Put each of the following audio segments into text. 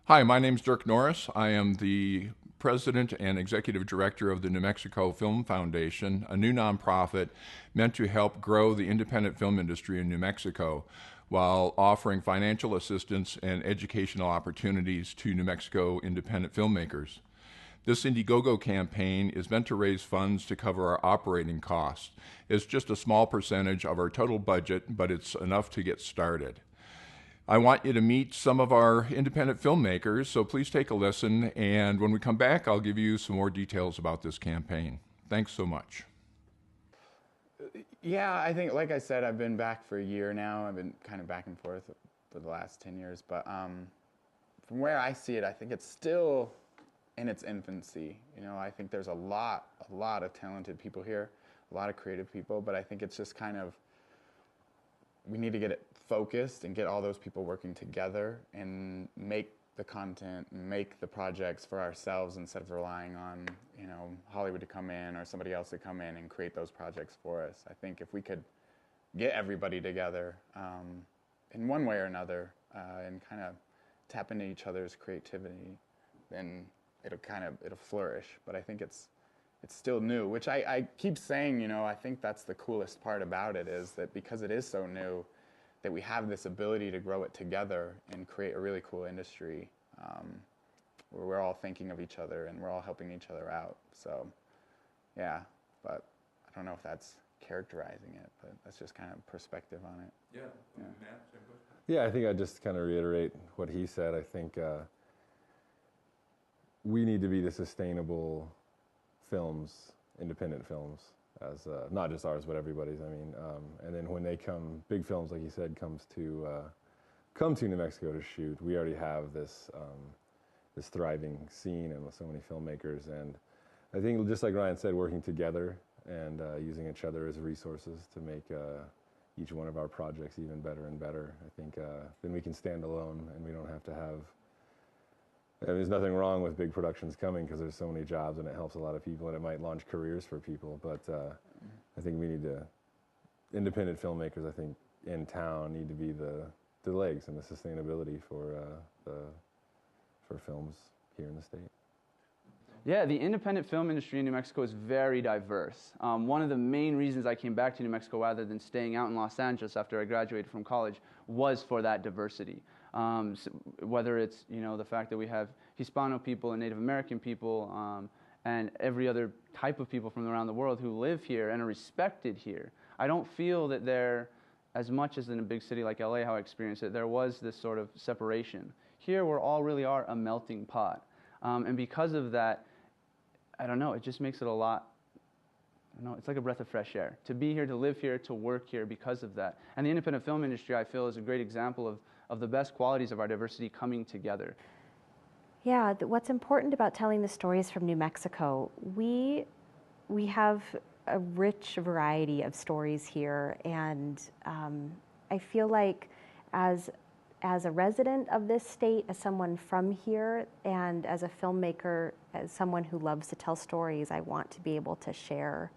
Hi, my name's Dirk Norris. I am the President and Executive Director of the New Mexico Film Foundation, a new nonprofit meant to help grow the independent film industry in New Mexico while offering financial assistance and educational opportunities to New Mexico independent filmmakers. This Indiegogo campaign is meant to raise funds to cover our operating costs. It's just a small percentage of our total budget, but it's enough to get started. I want you to meet some of our independent filmmakers, so please take a listen, and when we come back, I'll give you some more details about this campaign. Thanks so much. Yeah, I think, like I said, I've been back for a year now. I've been kind of back and forth for the last 10 years, but from where I see it, I think it's still in its infancy. You know, I think there's a lot of talented people here, a lot of creative people, but I think it's just kind of, we need to get it focused and get all those people working together and make the content, make the projects for ourselves instead of relying on, you know, Hollywood to come in or somebody else to come in and create those projects for us. I think if we could get everybody together in one way or another and kind of tap into each other's creativity, then it'll flourish. But I think it's still new, which I keep saying, you know, I think that's the coolest part about it, is that because it is so new, that we have this ability to grow it together and create a really cool industry where we're all thinking of each other and we're all helping each other out. So, yeah, but I don't know if that's characterizing it, but that's just kind of perspective on it. Yeah. Matt, same question? Yeah, I think I'd just kind of reiterate what he said. I think we need to be the sustainable films, independent films, as not just ours but everybody's. I mean, and then when they come, big films like you said, come to New Mexico to shoot, we already have this this thriving scene and with so many filmmakers. And I think, just like Ryan said, working together and using each other as resources to make each one of our projects even better and better. I think then we can stand alone and we don't have to have. And there's nothing wrong with big productions coming because there's so many jobs and it helps a lot of people and it might launch careers for people. But I think we need to, independent filmmakers, I think, in town need to be the legs and the sustainability for films here in the state. Yeah, the independent film industry in New Mexico is very diverse. One of the main reasons I came back to New Mexico rather than staying out in Los Angeles after I graduated from college was for that diversity. So whether it's, you know, the fact that we have Hispano people and Native American people and every other type of people from around the world who live here and are respected here. I don't feel that there, as much as in a big city like LA, how I experienced it, there was this sort of separation. Here, we all really are a melting pot. And because of that, I don't know, it just makes it a lot, I don't know, it's like a breath of fresh air. To be here, to live here, to work here because of that. And the independent film industry, I feel, is a great example of the best qualities of our diversity coming together. Yeah, what's important about telling the stories from New Mexico, we have a rich variety of stories here, and I feel like as a resident of this state, as someone from here, and as a filmmaker, as someone who loves to tell stories, I want to be able to share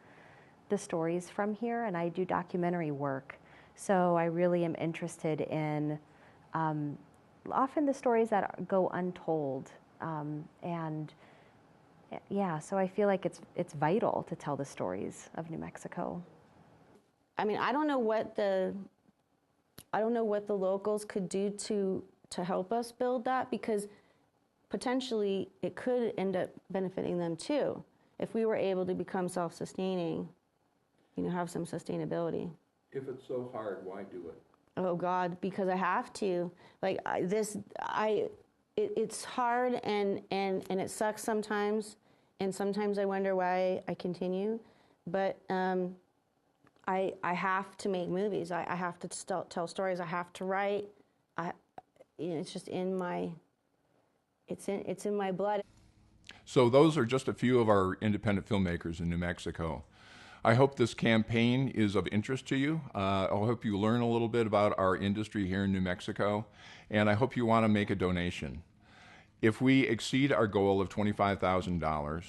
the stories from here, and I do documentary work. So I really am interested in often the stories that go untold, and yeah, so I feel like it's vital to tell the stories of New Mexico. I mean, I don't know what the locals could do to help us build that, because potentially it could end up benefiting them too if we were able to become self-sustaining, you know, have some sustainability. If it's so hard, why do it? Oh God, because I have to. Like it's hard and it sucks sometimes, and sometimes I wonder why I continue. But I have to make movies. I have to tell stories. I have to write. It's just in my. It's in my blood. So those are just a few of our independent filmmakers in New Mexico. I hope this campaign is of interest to you. I hope you learn a little bit about our industry here in New Mexico, and I hope you want to make a donation. If we exceed our goal of $25,000,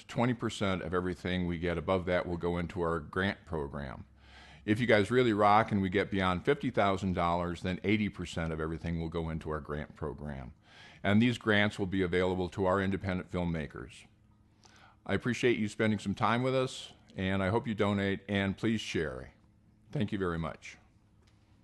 20% of everything we get above that will go into our grant program. If you guys really rock and we get beyond $50,000, then 80% of everything will go into our grant program. and these grants will be available to our independent filmmakers. I appreciate you spending some time with us, and I hope you donate, and please share. Thank you very much.